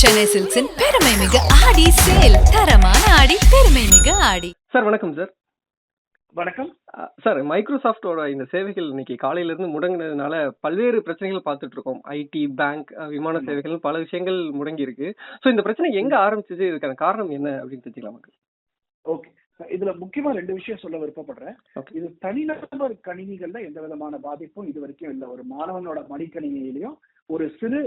சென்னை சில்க்ஸின் பெருமை மிகு ஆடி சேல். தரமான ஆடி, பெருமை மிகு ஆடி. சார் வணக்கம் சார். வணக்கம் சார், மைக்ரோசாஃப்டோட இந்த சேவைகள் இன்னைக்கு காலையில இருந்து முடங்கினதுனால பல்வேறு பிரச்சனைகள் பார்த்துட்டு இருக்கோம். ஐடி, பேங்க், விமான சேவைகள், பல விஷயங்கள் முடங்கி இருக்கு. ஸோ இந்த பிரச்சனை எங்க ஆரம்பிச்சது, இதுக்கான காரணம் என்ன அப்படின்னு தெரிஞ்சுக்கலாம் மக்கள்? ஓகே, இதுல முக்கியமா 2 விஷயம் சொல்ல விருப்பப்படுறேன். Okay. இது தனிநபர் கணினிகள்ல எந்த விதமான பாதிப்பும் இது வரைக்கும் இல்லை. ஒரு மாணவனோட மடிக்கணினியிலையும் ஒரு சிறு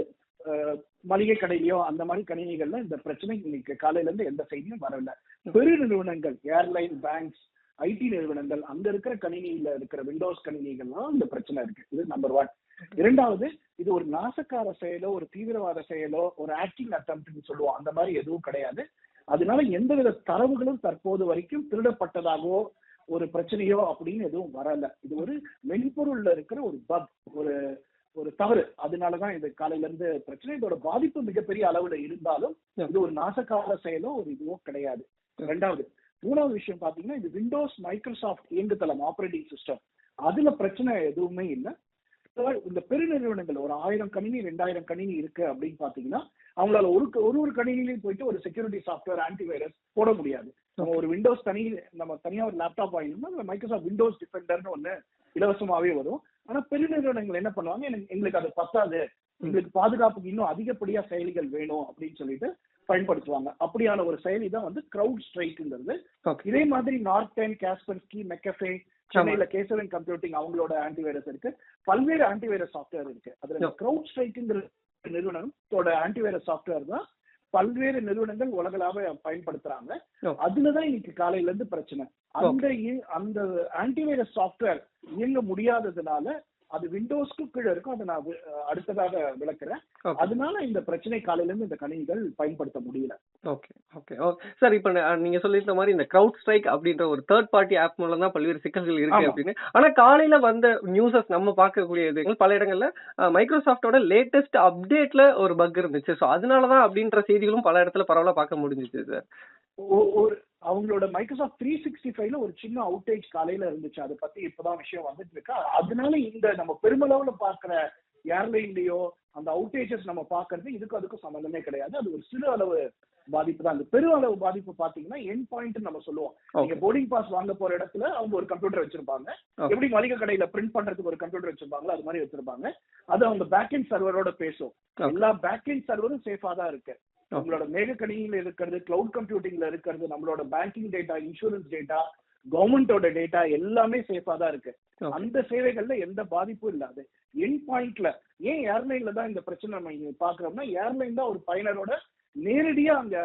மளிகை கடையிலயோ அந்த மாதிரி கணினிகள்ல இந்த பிரச்சனை இன்னைக்கு காலையில இருந்து எந்த செய்தியும் வரல. பெரு நிறுவனங்கள், ஏர்லைன், பேங்க்ஸ், ஐடி நிறுவனங்கள், அங்க இருக்கிற கணினியில இருக்கிற விண்டோஸ் கணினிகள்லாம் இந்த பிரச்சனை இருக்கு. இது நம்பர் 1. இரண்டாவது, இது ஒரு நாசக்கார செயலோ ஒரு தீவிரவாத செயலோ ஒரு ஆக்டிங் அட்டம்ப்ட்னு சொல்லுவோம், அந்த மாதிரி எதுவும் கிடையாது. அதனால எந்தவித தரவுகளும் தற்போது வரைக்கும் திருடப்பட்டதாகவோ ஒரு பிரச்சனையோ அப்படின்னு எதுவும் வரல. இது ஒரு மென்பொருள்ல இருக்கிற ஒரு பக், ஒரு தவறு. அதனாலதான் இது காலையில இருந்து பிரச்சனை. இதோட பாதிப்பு மிகப்பெரிய அளவுல இருந்தாலும் இது ஒரு நாசக்கார செயலோ ஒரு இதுவோ கிடையாது. ரெண்டாவது, 3வது விஷயம் பாத்தீங்கன்னா, இது விண்டோஸ் மைக்ரோசாஃப்ட் இயங்குதளம் ஆபரேட்டிங் சிஸ்டம், அதுல பிரச்சனை எதுவுமே இல்லை. இந்த பெருநிறுவனங்கள் ஒரு 1000 கணினி 2000 கணினி இருக்கு அப்படின்னு பாத்தீங்கன்னா, அவங்களால ஒரு கணினிலையும் போயிட்டு ஒரு செக்யூரிட்டி சாஃப்ட்வேர், ஆன்டிவைரஸ் போட முடியாது. நம்ம ஒரு விண்டோஸ் நம்ம தனியா ஒரு லேப்டாப் வாங்கினோம்னா மைக்ரோசாஃப்ட் விண்டோஸ் டிஃபெண்டர்னு ஒண்ணு இலவசமாவே வரும். ஆனா பெருநிறுவனங்கள் என்ன பண்ணுவாங்க, எங்களுக்கு அது பத்தாது, எங்களுக்கு பாதுகாப்புக்கு இன்னும் அதிகப்படியா செயலிகள் வேணும் அப்படின்னு சொல்லிட்டு பயன்படுத்துவாங்க. அப்படியான ஒரு செயலி தான் வந்து கிரவுட் ஸ்ட்ரைக்ங்கிறது. இதே மாதிரி நார்டன், காஸ்பர்ஸ்கி, மெக்கஃபே, சென்னையில கேசவன் கம்ப்யூட்டிங் அவங்களோட ஆன்டிவைரஸ் இருக்கு. பல்வேறு ஆன்டிவைரஸ் சாஃப்ட்வேர் இருக்கு. அதுல கிரவுட் ஸ்ட்ரைக்ங்கிற நிறுவனத்தோட ஆன்டிவைரஸ் சாஃப்ட்வேர் தான் பல்வேறு நிறுவனங்கள் உலகளாவ பயன்படுத்துறாங்க. அதுலதான் இன்னைக்கு காலையில இருந்து பிரச்சனை. அந்த ஆன்டிவைரஸ் சாஃப்ட்வேர் இயங்க முடியாததுனால அது விண்டோஸ்க்கு கீழே இருக்கும். அதை நான் அடுத்ததாக விளக்குறேன். அதனால இந்த பிரச்சனை காலையில இருந்து இந்த கணினிகள் பயன்படுத்த முடியல. ஓகே ஓகே சார், இப்ப நீங்க சொல்லியிருந்த மாதிரி இந்த கிரவுட் ஸ்ட்ரைக் அப்படின்ற ஒரு தேர்ட் பார்ட்டி ஆப் மூலம் தான் பல்வேறு சிக்கல்கள் இருக்கு அப்படின்னு. ஆனா காலையில வந்த நியூஸஸ் நம்ம பார்க்கக்கூடிய இதுகள் பல இடங்கள்ல மைக்ரோசாஃப்டோட லேட்டஸ்ட் அப்டேட்ல ஒரு பக் இருந்துச்சு. ஸோ அதனாலதான் அப்படின்ற செய்திகளும் பல இடத்துல பரவலா பார்க்க முடிஞ்சிச்சு சார். அவங்களோட மைக்ரோசாஃப்ட் 365ல ஒரு சின்ன அவுட்டேஜ் காலையில இருந்துச்சு. அதை பத்தி இப்பதான் விஷயம் வந்துட்டு இருக்கு. அதனால இந்த நம்ம பெருமளவுல பாக்குற ஏர்லைன்லயோ அந்த அவுட்டேஜஸ் நம்ம பாக்குறது அதுக்கும் சம்பந்தமே கிடையாது. அது ஒரு சிறு அளவு பாதிப்பு தான். அந்த பெரு அளவு பாதிப்பு பாத்தீங்கன்னா எண்ட் பாயிண்ட் நம்ம சொல்லுவோம். நீங்க போர்டிங் பாஸ் வாங்க போற இடத்துல அவங்க ஒரு கம்ப்யூட்டர் வச்சிருப்பாங்க. எப்படி மளிகை கடையில பிரிண்ட் பண்றதுக்கு ஒரு கம்ப்யூட்டர் வச்சிருப்பாங்களோ அது மாதிரி வச்சிருப்பாங்க. அது அவங்க பேக்எண்ட் சர்வரோட பேசும். எல்லா பேக்எண்ட் சர்வரும் சேஃபா தான் இருக்கு. நம்மளோட மேக கணினியில இருக்கிறது, கிளவுட் கம்ப்யூட்டிங்ல இருக்கிறது, நம்மளோட பேங்கிங் டேட்டா, இன்சூரன்ஸ் டேட்டா, கவர்மெண்டோட டேட்டா எல்லாமே சேஃபா தான் இருக்கு. அந்த சேவைகள்ல எந்த பாதிப்பும் இல்லாது. எண்ட் பாயிண்ட்ல ஏன் ஏர்லைன்ல தான் இந்த பிரச்சனை நம்ம பாக்குறோம்னா, ஏர்லைன் தான் ஒரு பயனரோட நேரடியா அங்க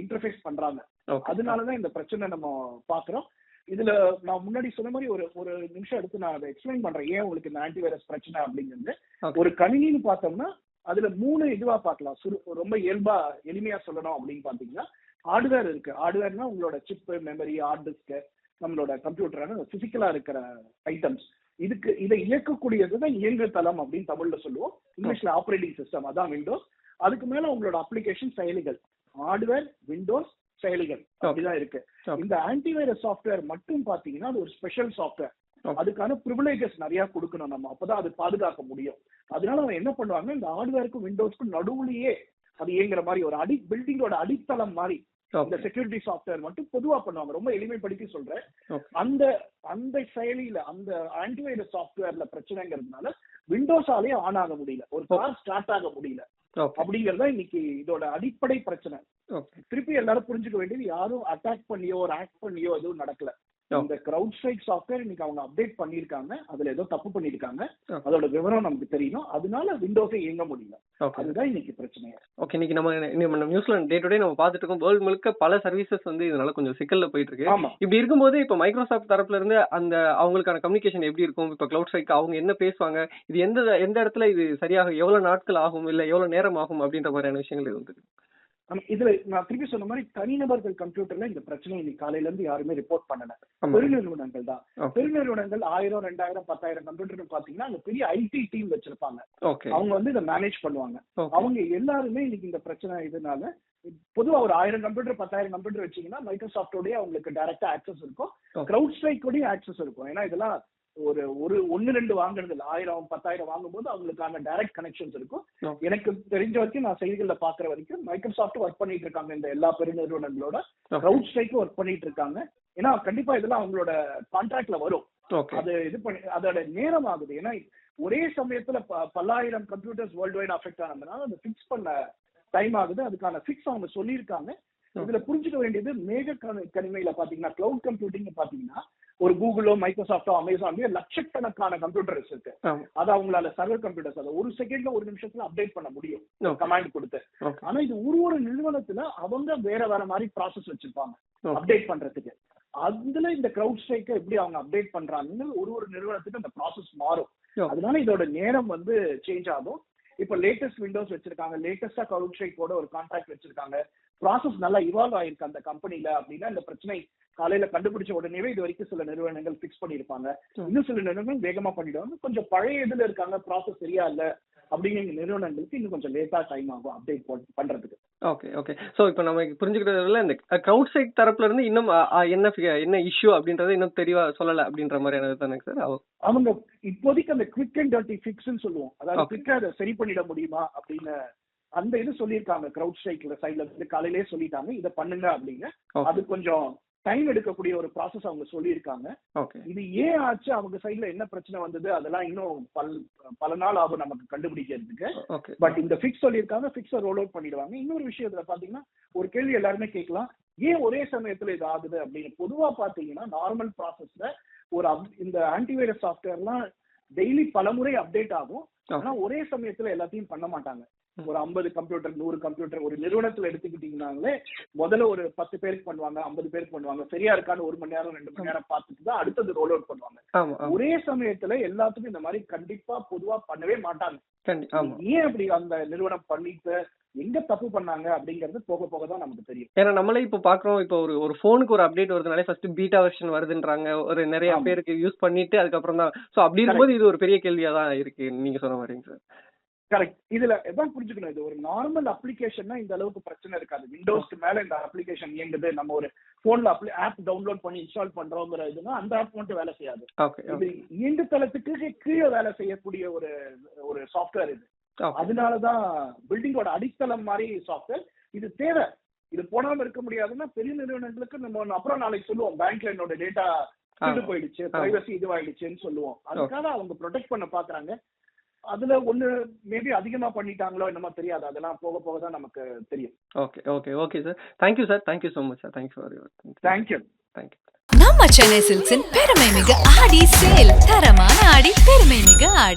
இன்டர்ஃபேஸ் பண்றாங்க. அதனாலதான் இந்த பிரச்சனை நம்ம பாக்குறோம். இதுல நான் முன்னாடி சொன்ன மாதிரி ஒரு நிமிஷம் எடுத்து நான் அதை எக்ஸ்பிளைன் பண்றேன் ஏன் உங்களுக்கு இந்த ஆன்டிவைரஸ் பிரச்சனை அப்படிங்கிறது. ஒரு கணினின்னு பார்த்தோம்னா அதுல 3 இதுவா பார்க்கலாம். ரொம்ப எளிமையா சொல்லணும் அப்படின்னு பாத்தீங்கன்னா, ஹார்ட்வேர் இருக்கு. ஹார்ட்வேர்னா உங்களோட சிப், மெமரி, ஹார்ட் டிஸ்க், நம்மளோட கம்ப்யூட்டரான பிசிக்கலா இருக்கிற ஐட்டம்ஸ். இதை இயக்கக்கூடியதுதான் இயங்குதளம் அப்படின்னு தமிழ்ல சொல்லுவோம். இங்கிலீஷ்ல ஆபரேட்டிங் சிஸ்டம், அதான் விண்டோஸ். அதுக்கு மேல உங்களோட அப்ளிகேஷன், செயலிகள், ஹார்ட்வேர், விண்டோஸ், செயலிகள் அப்படிதான் இருக்கு. இந்த ஆன்டிவைரஸ் சாஃப்ட்வேர் மட்டும் பாத்தீங்கன்னா அது ஒரு ஸ்பெஷல் சாஃப்ட்வேர். அதுக்கான பிரிவிலேஜஸ் நிறைய கொடுக்கணும் நம்ம, அப்பதான் அது பாதுகாக்க முடியும். அதனால அவங்க என்ன பண்ணுவாங்க, இந்த ஹார்ட்வேருக்கும் விண்டோஸ்க்கும் நடுவுலயே அது இயங்குற மாதிரி ஒரு பில்டிங்கோட அடித்தளம் மாதிரி இந்த செக்யூரிட்டி சாஃப்ட்வேர் மட்டும் பொதுவா பண்ணுவாங்க. ரொம்ப எளிமைப்படுத்தி சொல்றேன். அந்த செயலியில அந்த ஆன்டிவைரஸ் சாஃப்ட்வேர்ல பிரச்சனைங்கிறதுனால விண்டோஸாலே ஆன் ஆக முடியல, ஒரு கார் ஸ்டார்ட் ஆக முடியல. அப்படிங்கறத இன்னைக்கு இதோட அடிப்படை பிரச்சனை. திருப்பி எல்லாரும் புரிஞ்சுக்க வேண்டியது, யாரும் அட்டாக் பண்ணியோ ஒரு ஆக்ட் பண்ணியோ எதுவும் நடக்கல. இந்த கிரவுட் ஸ்ட்ரைக் சாஃப்ட்வேர் இன்னைக்கு அவங்க அப்டேட் பண்ணிருக்காங்க. அதுல ஏதோ தப்பு பண்ணிருக்காங்க, அதோட விவரம் நமக்கு தெரியணும். அதனால விண்டோஸே இயங்க முடியல. அதுதான் இன்னைக்கு பிரச்சனை. ஓகே, இன்னைக்கு நம்ம நியூஸ்ல டே டு டே நம்ம பாத்துட்டு இருக்கோம். வேர்ல்ட் முழுக்க பல சர்வீசஸ் வந்து இதனால கொஞ்சம் சிக்கல்ல போயிட்டு இருக்கு. இப்படி இருக்கும்போது இப்ப மைக்ரோசாஃப்ட் தரப்புல இருந்து அந்த அவங்களுக்கான கம்யூனிகேஷன் எப்படி இருக்கும்? இப்ப கிளவுட் ஸ்ட்ரைக் அவங்க என்ன பேசுவாங்க, இது எந்த இடத்துல இது சரியாக எவ்வளவு நாட்கள் ஆகும், இல்ல எவ்வளவு நேரம் ஆகும் அப்படின்ற மாதிரியான விஷயங்கள் இது வந்து இதுல நான் திருப்பி சொன்ன மாதிரி தனிநபர்கள் கம்ப்யூட்டர்ல இந்த பிரச்சனை இன்னைக்கு காலையில இருந்து யாருமே ரிப்போர்ட் பண்ணல. பெருநிறுவனங்கள் தான். பெருநிறுவனங்கள் 1000, 2000, 10,000 கம்ப்யூட்டர் பாத்தீங்கன்னா அங்க பெரிய ஐடி டீம் வச்சிருப்பாங்க. அவங்க வந்து இதை மேனேஜ் பண்ணுவாங்க. அவங்க எல்லாருமே இன்னைக்கு இந்த பிரச்சனை இதனால பொதுவா ஒரு 1000 கம்ப்யூட்டர் 10,000 கம்ப்யூட்டர் வச்சீங்கன்னா மைக்ரோசாஃப்டோடய அவங்களுக்கு டைரக்டா ஆக்சஸ் இருக்கும். கிரவுட் ஸ்ட்ரைக்கோடய ஆக்சஸ் இருக்கும். ஏன்னா இதெல்லாம் ஒரு ஒரு 1-2 வாங்குறது இல்ல, 1000-10,000 வாங்கும்போது அவங்களுக்கான டைரக்ட் கனெக்ஷன்ஸ் இருக்கும். ஓகே. எனக்கு தெரிஞ்ச வரைக்கும் நான் செய்திகள்ல பாக்குற வரைக்கும் மைக்ரோசாஃப்ட் ஒர்க் பண்ணிட்டு இருக்காங்க இந்த எல்லா பெருநிறுவனங்களோட. ஓகே. கிரவுட் ஸ்ட்ரைக்கும் ஒர்க் பண்ணிட்டு இருக்காங்க. ஏன்னா கண்டிப்பா இதெல்லாம் அவங்களோட கான்ட்ராக்ட்ல வரும். ஓகே. அது இது பண்ணி அதோட நேரம் ஆகுது. ஏன்னா ஒரே சமயத்துல பல்லாயிரம் கம்ப்யூட்டர்ஸ் வேர்ல்டு வைட் அஃபெக்ட் ஆனதுனால அது ஃபிக்ஸ் பண்ண டைம் ஆகுது. அதுக்கான ஃபிக்ஸ் அவங்க சொல்லியிருக்காங்க. இதுல புரிஞ்சுக்க வேண்டியது மேக கணிமையில பாத்தீங்கன்னா கிளவுட் கம்ப்யூட்டிங் பாத்தீங்கன்னா ஒரு கூகுளோ மைக்ரோசாஃப்டோ அமேசான்லயோ லட்சக்கணக்கான கம்ப்யூட்டர்ஸ் இருக்கு. ஆமா. அது அவங்களால சர்வர் கம்ப்யூட்டர்ஸ் அதை ஒரு செகண்ட்ல ஒரு நிமிஷத்துல அப்டேட் பண்ண முடியும் ஓகே. கமாண்ட் கொடுத்து. ஓகே. ஆனா இது ஒரு நிறுவனத்துல அவங்க வேற மாதிரி ப்ராசஸ் வச்சிருப்பாங்க ஓகே. அப்டேட் பண்றதுக்கு. அதுல இந்த கிரவுட் ஸ்ட்ரைக்கை எப்படி அவங்க அப்டேட் பண்றாங்கன்னு ஒரு நிறுவனத்துக்கு அந்த ப்ராசஸ் மாறும். ஓகே. அதனால இதோட நேரம் சேஞ்ச் ஆகும். இப்ப லேட்டஸ்ட் விண்டோஸ் வச்சிருக்காங்க, லேட்டஸ்டா கிரவுட் ஸ்ட்ரைக்கோட ஒரு கான்ட்ராக்ட் வச்சிருக்காங்க, ப்ராசஸ் நல்லா இவால்வ் ஆயிருக்கு அந்த கம்பெனில அப்படின்னா இந்த பிரச்சனை காலையில கண்டுபிடிச்ச உடனேவே இது வரைக்கும் சில நிறுவனங்கள் பிக்ஸ் பண்ணிருப்பாங்க. இன்னும் சில நிறுவனங்கள் வேகமா பண்ணிடுவாங்க. கொஞ்சம் பழைய இதுல இருக்காங்க, ப்ராசஸ் சரியா இல்ல அப்படிங்கிற நிறுவனங்களுக்கு இன்னும் கொஞ்சம் லேட்டா டைம் ஆகும் அப்டேட் பண்றதுக்கு. ஓகே. ஓகே. சோ இப்போ நம்ம புரிஞ்சுக்கிறதுல இந்த கிரவுட் சைட் தரப்புல இருந்து இன்னும் என்ன இஷ்யூ அப்படின்றத இன்னும் தெளிவா சொல்லல அப்படின்ற மாதிரியானது தானே சார்? அவங்க இப்போதைக்கு அந்த குவிக் அண்ட் டர்ட்டி ஃபிக்ஸ்னு சொல்லுவோம், அதாவது ஓகே. குவிக்கா அதை சரி பண்ணிட முடியுமா அப்படின்னு அந்த இது சொல்லியிருக்காங்க. கிரவுட் ஸ்ட்ரைக்ல சைட்ல இருந்து காலையிலேயே சொல்லிட்டாங்க இதை பண்ணுங்க அப்படின்னு. ஓகே. அது கொஞ்சம் டைம் எடுக்கக்கூடிய ஒரு ப்ராசஸ் அவங்க சொல்லியிருக்காங்க. ஓகே. இது ஏன் ஆச்சு, அவங்க சைட்ல என்ன பிரச்சனை வந்தது, அதெல்லாம் இன்னும் பல நாள் ஆகும் நமக்கு கண்டுபிடிக்கிறதுக்கு. ஓகே. பட் இந்த ஃபிக்ஸ் சொல்லியிருக்காங்க, ஃபிக்ஸை ரோல் அவுட் பண்ணிடுவாங்க. இன்னொரு விஷயத்துல பாத்தீங்கன்னா ஒரு கேள்வி எல்லாருமே கேட்கலாம், ஏன் ஒரே சமயத்துல இது ஆகுது அப்படின்னு. பொதுவா பாத்தீங்கன்னா நார்மல் ப்ராசஸ்ல இந்த ஆன்டிவைரஸ் சாஃப்ட்வேர்லாம் டெய்லி பலமுறை அப்டேட் ஆகும். ஆனா ஒரே சமயத்துல எல்லாத்தையும் பண்ண மாட்டாங்க. ஒரு 50 கம்ப்யூட்டர் 100 கம்ப்யூட்டர் ஒரு நிறுவனத்துல எடுத்துக்கிட்டீங்கன்னாலே முதல்ல ஒரு 10 பேருக்கு பண்ணுவாங்க, 50 பேருக்கு பண்ணுவாங்க. சரியா இருக்கான்னு 1 மணி நேரம் 2 மணி நேரம் பார்த்துட்டு தான் அடுத்தது ரோல் அவுட் பண்ணுவாங்க. ஒரே சமயத்துல எல்லாத்துக்கும் இந்த மாதிரி கண்டிப்பா பொதுவா பண்ணவே மாட்டாங்க. ஏன் அப்படி அந்த நிறுவனம் பண்ணிட்டு எங்க தப்பு பண்ணாங்க அப்படிங்கறது போக போக தான் நமக்கு தெரியும். ஏன்னா நம்மளே இப்போ பாக்குறோம், இப்போ ஒரு போனுக்கு ஒரு அப்டேட் வருதுனாலே ஃபர்ஸ்ட் பீட்டா வெர்ஷன் வருதுன்றாங்க, ஒரு நிறைய பேருக்கு யூஸ் பண்ணிட்டு அதுக்கப்புறம் தான். சோ அப்படி இருக்கும்போது இது ஒரு பெரிய கேள்வியா தான் இருக்கு நீங்க சொன்ன மாதிரிங்க சார். கரெக்ட். இதுல எதான் புரிஞ்சுக்கணும், இது ஒரு நார்மல் அப்ளிகேஷன்னா இந்த அளவுக்கு பிரச்சனை இருக்காது. விண்டோஸ்க்கு மேல இந்த அப்ளிகேஷன் இயங்குது, நம்ம ஒரு போன்ல ஆப் டவுன்லோட் பண்ணி இன்ஸ்டால் பண்றோங்கிற இதுன்னா அந்த ஆப் மட்டும் வேலை செய்யாது. இது இயங்கு தளத்துக்கு கீழே வேலை செய்யக்கூடிய ஒரு சாஃப்ட்வேர் இது. அதனாலதான் பில்டிங்கோட அடித்தளம் மாதிரி சாஃப்ட்வேர் இது தேவை. இது போடாம இருக்க முடியாதுன்னா பெரிய நிறுவனங்களுக்கு நம்ம அப்புறம் நாளைக்கு சொல்லுவோம் பேங்க்ல என்னோட டேட்டா திருடு போயிடுச்சு, பிரைவசி இதுவாயிடுச்சுன்னு சொல்லுவோம். அதுக்காக அவங்க ப்ரொடெக்ட் பண்ண பாக்குறாங்க. அதுல ஒண்ணு மேபி அதிகமா பண்ணிட்டாங்களோ என்னமோ தெரியாது, அதெல்லாம் போக போக தான் நமக்கு தெரியும். Okay. Okay. Okay sir, thank you sir, thank you so much sir, thank you for your thank you. Thank you. நம்ம சென்னை சில்க்ஸின் பெருமை மிகு ஆடி சேல். தரமான ஆடி, பெருமை மிகு ஆடி.